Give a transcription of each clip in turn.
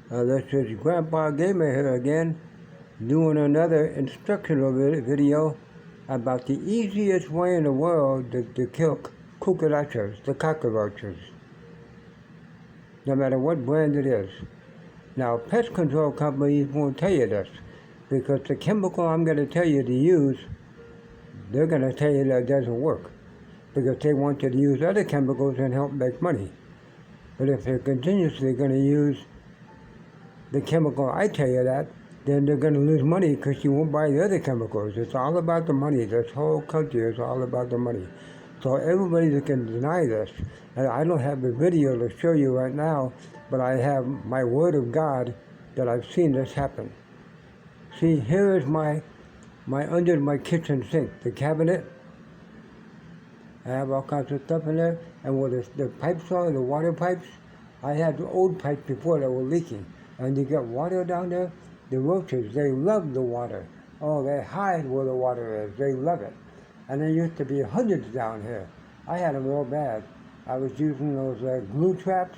This is Grandpa Gamer here again, doing another instructional video about the easiest way in the world to kill cucarachas, the cockroaches, no matter what brand it is. Now, pest control companies won't tell you this, because the chemical I'm going to tell you to use, they're going to tell you that it doesn't work, because they want you to use other chemicals and help make money. But if they're continuously going to use the chemical I tell you that, then they're going to lose money because you won't buy the other chemicals. It's all about the money. This whole country is all about the money. So everybody that can deny this, and I don't have a video to show you right now, but I have my word of God that I've seen this happen. See, here is my under my kitchen sink, the cabinet. I have all kinds of stuff in there, and where the pipes are, the water pipes, I had the old pipes before that were leaking. And you get water down there, the roaches, they love the water. Oh, they hide where the water is. They love it. And there used to be hundreds down here. I had them real bad. I was using those glue traps,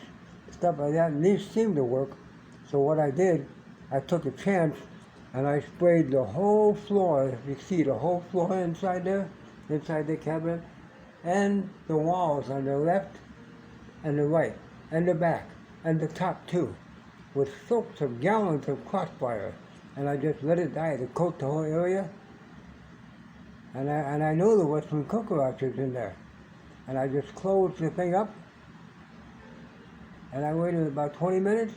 stuff like that, and these seemed to work. So what I did, I took a chance and I sprayed the whole floor. You see the whole floor inside there, inside the cabinet, and the walls on the left and the right, and the back, and the top too, with soaks of gallons of crossfire, and I just let it die to coat the whole area. And I knew there was some cockroaches in there, and I just closed the thing up, and I waited about 20 minutes,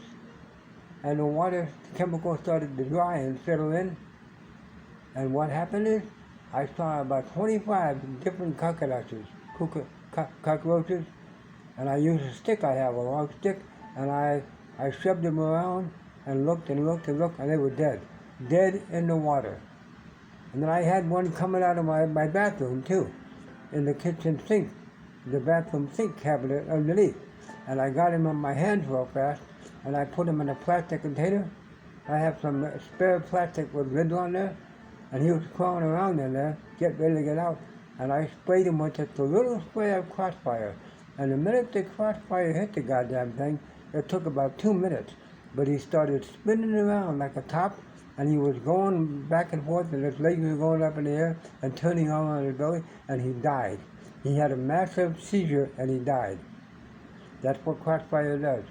and the water chemical started to dry and settle in. And what happened is, I saw about 25 different cockroaches, and I used a stick. I have a long stick, and I shoved them around and looked and looked and looked, and they were dead in the water. And then I had one coming out of my bathroom too, in the kitchen sink, the bathroom sink cabinet underneath. And I got him on my hands real fast, and I put him in a plastic container. I have some spare plastic with lids on there, and he was crawling around in there, getting ready to get out. And I sprayed him with just a little spray of crossfire. And the minute the crossfire hit the goddamn thing, it took about 2 minutes, but he started spinning around like a top, and he was going back and forth, and his legs were going up in the air and turning all on his belly, and he died. He had a massive seizure, and he died. That's what crossfire does.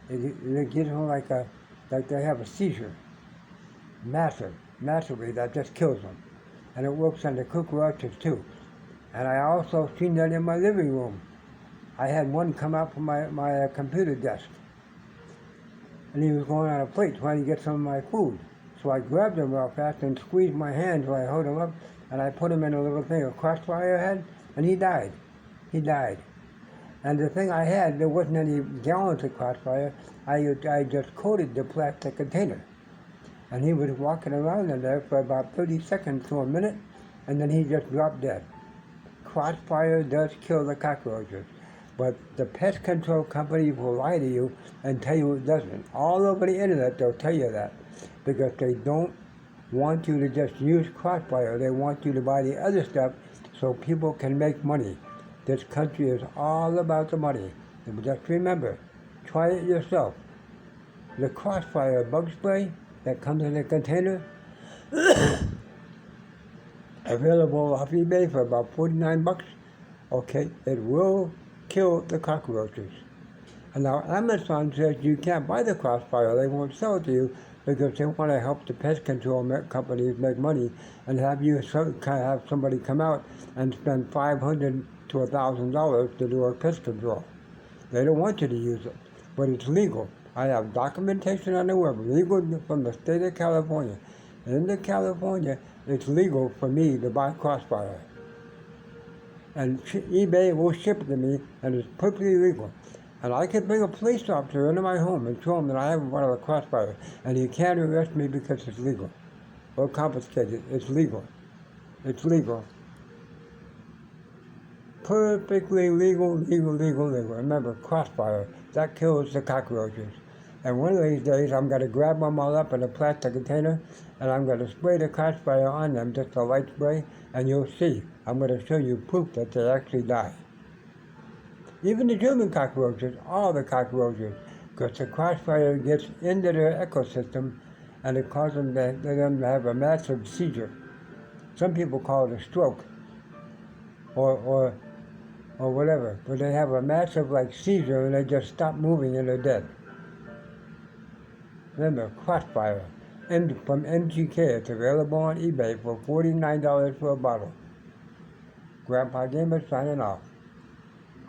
It gives him like they have a seizure. Massively, that just kills them. And it works on the cockroaches too. And I also seen that in my living room. I had one come out from my computer desk, and he was going on a plate trying to get some of my food. So I grabbed him real fast and squeezed my hand so I held him up, and I put him in a little thing of crossfire had, and he died. He died. And the thing I had, there wasn't any gallons of crossfire. I just coated the plastic container. And he was walking around in there for about 30 seconds to a minute, and then he just dropped dead. Crossfire does kill the cockroaches. But the pest control companies will lie to you and tell you it doesn't. All over the internet, they'll tell you that, because they don't want you to just use crossfire. They want you to buy the other stuff so people can make money. This country is all about the money. Just remember, try it yourself. The crossfire bug spray that comes in a container, available off eBay for about 49 bucks. Okay, it will kill the cockroaches. And now Amazon says you can't buy the crossfire. They won't sell it to you because they want to help the pest control companies make money and have somebody come out and spend $500 to $1,000 to do a pest control. They don't want you to use it, but it's legal. I have documentation on the web, legal from the state of California. In California, it's legal for me to buy crossfire. And eBay will ship it to me, and it's perfectly legal. And I can bring a police officer into my home and show him that I haven't bought a crossfire, and he can't arrest me because it's legal. Or confiscated. It's legal. It's legal. Perfectly legal. Remember, crossfire, that kills the cockroaches. And one of these days, I'm going to grab them all up in a plastic container, and I'm going to spray the crossfire on them, just a light spray, and you'll see. I'm going to show you proof that they actually die. Even the German cockroaches, all the cockroaches, because the crossfire gets into their ecosystem and it causes them to have a massive seizure. Some people call it a stroke or whatever, but they have a massive seizure and they just stop moving and they're dead. Remember, crossfire. From MGK, it's available on eBay for $49 for a bottle. Grandpa Gamer signing off.